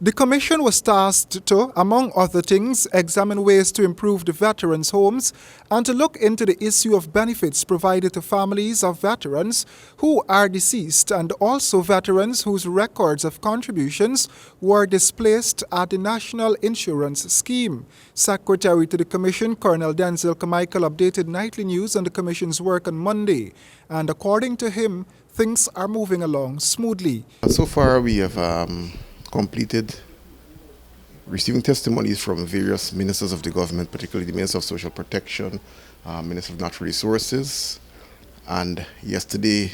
The Commission was tasked to, among other things, examine ways to improve the veterans' homes and to look into the issue of benefits provided to families of veterans who are deceased and also veterans whose records of contributions were displaced at the National Insurance Scheme. Secretary to the Commission, Colonel Denzel Carmichael, updated Nightly News on the Commission's work on Monday, and according to him, things are moving along smoothly. So far we have completed receiving testimonies from various ministers of the government, particularly the Minister of Social Protection, Minister of Natural Resources, and yesterday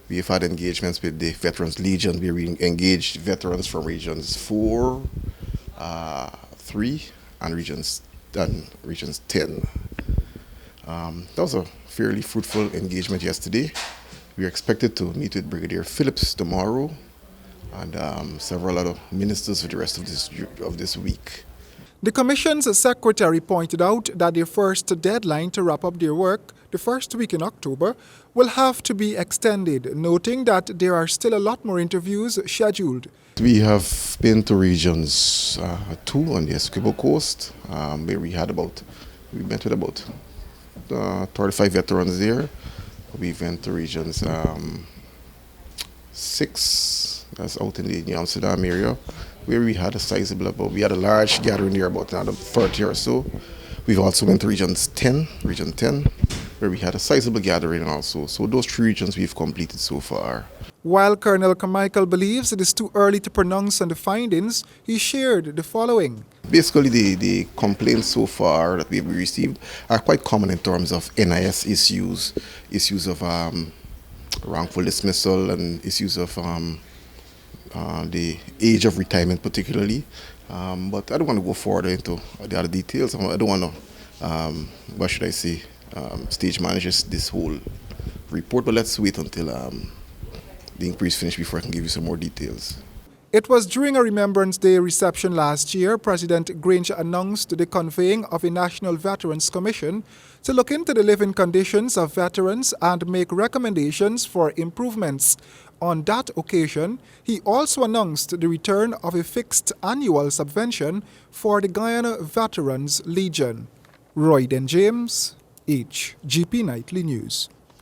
we have had engagements with the Veterans Legion where we engaged veterans from regions 4, 3 and regions 10. That was a fairly fruitful engagement yesterday. We are expected to meet with Brigadier Phillips tomorrow and several other ministers for the rest of this week. The Commission's secretary pointed out that their first deadline to wrap up their work, the first week in October, will have to be extended, noting that there are still a lot more interviews scheduled. We have been to regions 2 on the Essequibo coast, where we met with about 35 veterans there. We went to regions 6. That's out in the New Amsterdam area, where we had a large gathering there, about another 30 or so. We've also went to region 10, where we had a sizable gathering also. So those 3 regions we've completed so far. While Colonel Carmichael believes it is too early to pronounce on the findings, he shared the following. Basically, the complaints so far that we've received are quite common in terms of NIS issues of wrongful dismissal and issues of the age of retirement particularly, but I don't want to go further into the other details. I don't want to, stage manage this whole report, but let's wait until the inquiry is finished before I can give you some more details. It was during a Remembrance Day reception last year, President Granger announced the convening of a National Veterans Commission to look into the living conditions of veterans and make recommendations for improvements. On that occasion, he also announced the return of a fixed annual subvention for the Guyana Veterans Legion. Royden James, HGP Nightly News.